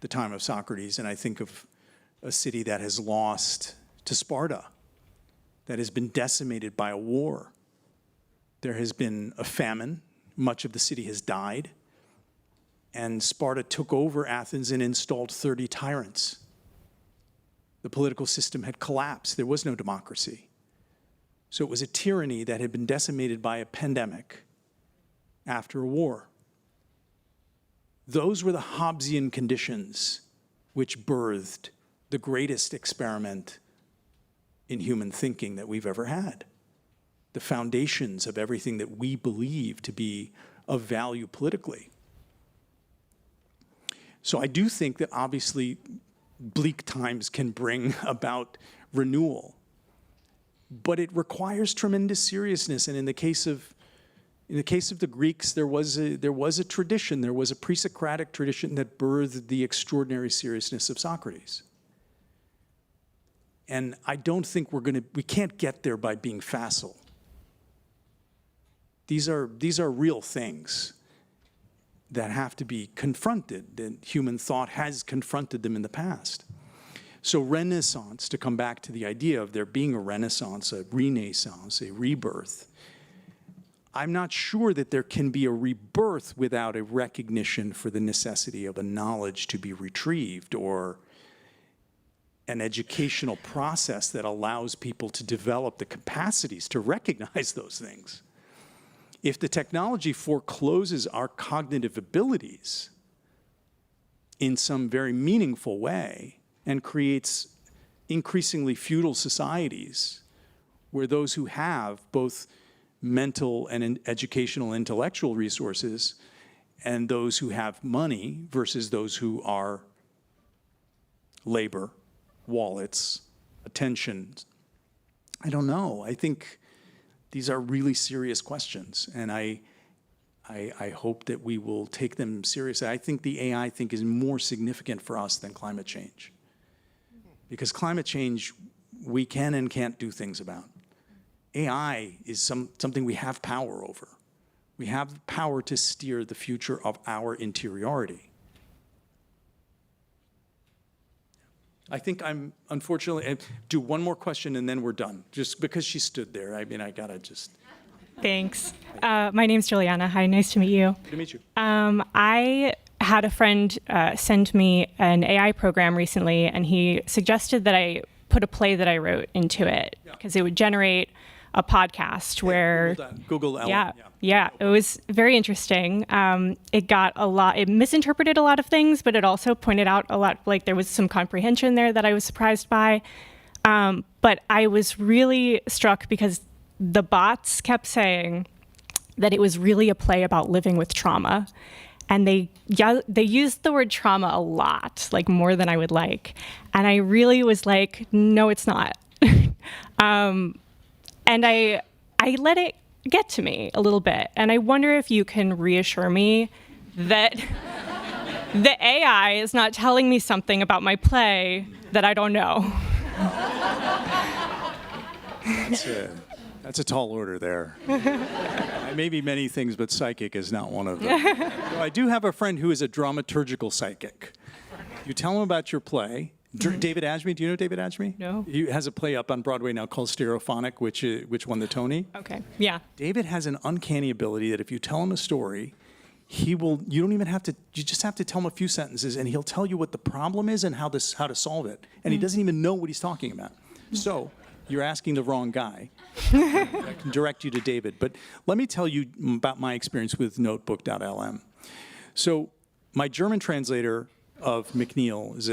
the time of Socrates, and I think of a city that has lost to Sparta, that has been decimated by a war. There has been a famine. Much of the city has died. And Sparta took over Athens and installed 30 tyrants. The political system had collapsed. There was no democracy. So it was a tyranny that had been decimated by a pandemic after a war. Those were the Hobbesian conditions which birthed the greatest experiment in human thinking that we've ever had. The foundations of everything that we believe to be of value politically. So I do think that obviously bleak times can bring about renewal, but it requires tremendous seriousness. And in the case of the Greeks, there was a tradition, there was a pre-Socratic tradition that birthed the extraordinary seriousness of Socrates. And I don't think we can't get there by being facile. These are real things that have to be confronted, and human thought has confronted them in the past. So Renaissance, to come back to the idea of there being a Renaissance, a renaissance, a rebirth, I'm not sure that there can be a rebirth without a recognition for the necessity of a knowledge to be retrieved, or an educational process that allows people to develop the capacities to recognize those things. If the technology forecloses our cognitive abilities in some very meaningful way and creates increasingly feudal societies where those who have both mental and educational intellectual resources and those who have money versus those who are labor, wallets, attention, I don't know. I think these are really serious questions, and I hope that we will take them seriously. I think the AI thing is more significant for us than climate change, because climate change we can and can't do things about. AI is something we have power over. We have power to steer the future of our interiority. I think I'm, unfortunately, do one more question and then we're done. Just because she stood there, I mean, I gotta just. Thanks. My name's Juliana. Hi, nice to meet you. Good to meet you. I had a friend send me an AI program recently, and he suggested that I put a play that I wrote into it, because it would generate a podcast where Google Ellen. Yeah, it was very interesting. It misinterpreted a lot of things, but it also pointed out a lot, like there was some comprehension there that I was surprised by. But I was really struck because the bots kept saying that it was really a play about living with trauma. And they used the word trauma a lot, like more than I would like. And I really was like, no, it's not. And I let it get to me a little bit. And I wonder if you can reassure me that the AI is not telling me something about my play that I don't know. That's a tall order there. I may be many things, but psychic is not one of them. So I do have a friend who is a dramaturgical psychic. You tell him about your play, David Ajme, do you know David Ajme? No. He has a play up on Broadway now called Stereophonic, which won the Tony. Okay. Yeah. David has an uncanny ability that if you tell him a story, you don't even have to, you just have to tell him a few sentences and he'll tell you what the problem is and how to solve it. And he doesn't even know what he's talking about. So you're asking the wrong guy. I can direct you to David. But let me tell you about my experience with Notebook.lm. So my German translator of McNeill is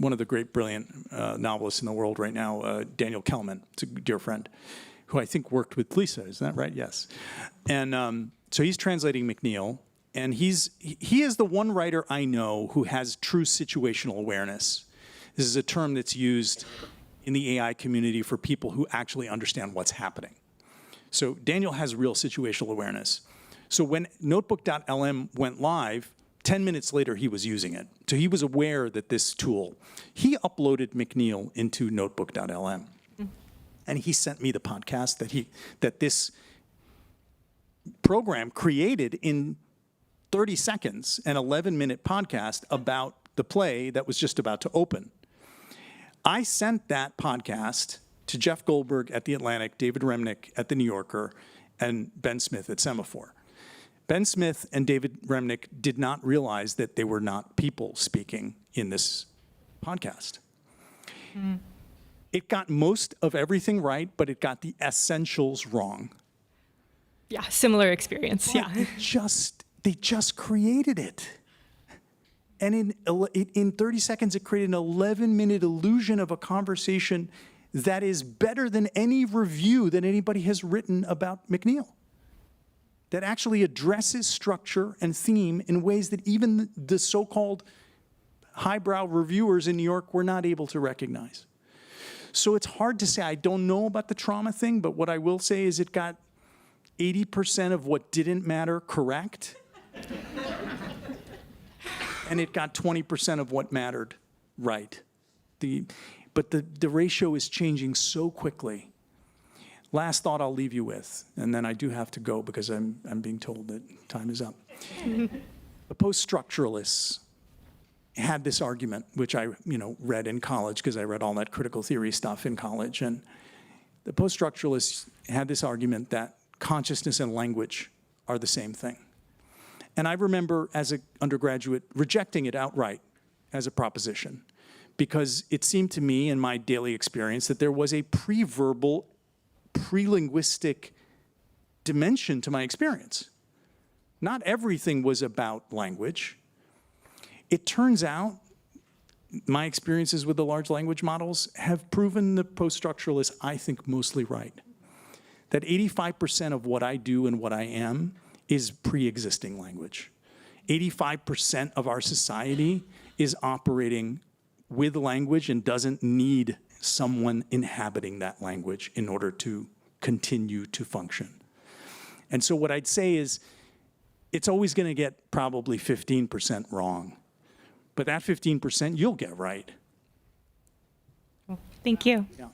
one of the great brilliant novelists in the world right now, Daniel Kellman. It's a dear friend who I think worked with Lisa. Isn't that right? Yes. And so he's translating McNeill, and he is the one writer I know who has true situational awareness. This is a term that's used in the AI community for people who actually understand what's happening. So Daniel has real situational awareness. So when Notebook.lm went live, 10 minutes later, he was using it. So he was aware that this tool, he uploaded McNeill into Notebook.lm. And he sent me the podcast that this program created in 30 seconds, an 11-minute podcast about the play that was just about to open. I sent that podcast to Jeff Goldberg at The Atlantic, David Remnick at The New Yorker, and Ben Smith at Semaphore. Ben Smith and David Remnick did not realize that they were not people speaking in this podcast. It got most of everything right, but it got the essentials wrong. Yeah. Similar experience. But Yeah. they just created it. And in 30 seconds, it created an 11-minute illusion of a conversation that is better than any review that anybody has written about McNeill, that actually addresses structure and theme in ways that even the so-called highbrow reviewers in New York were not able to recognize. So it's hard to say. I don't know about the trauma thing, but what I will say is it got 80% of what didn't matter correct. And it got 20% of what mattered right. But the ratio is changing so quickly. Last thought I'll leave you with, and then I do have to go because I'm being told that time is up. The post-structuralists had this argument, which I read in college because I read all that critical theory stuff in college. And the post-structuralists had this argument that consciousness and language are the same thing. And I remember as an undergraduate rejecting it outright as a proposition because it seemed to me in my daily experience that there was a pre-verbal, pre-linguistic dimension to my experience. Not everything was about language. It turns out my experiences with the large language models have proven the post-structuralists, I think, mostly right. That 85% of what I do and what I am is pre-existing language. 85% of our society is operating with language and doesn't need someone inhabiting that language in order to continue to function. And so what I'd say is it's always going to get probably 15% wrong. But that 15% you'll get right. Thank you. Yeah.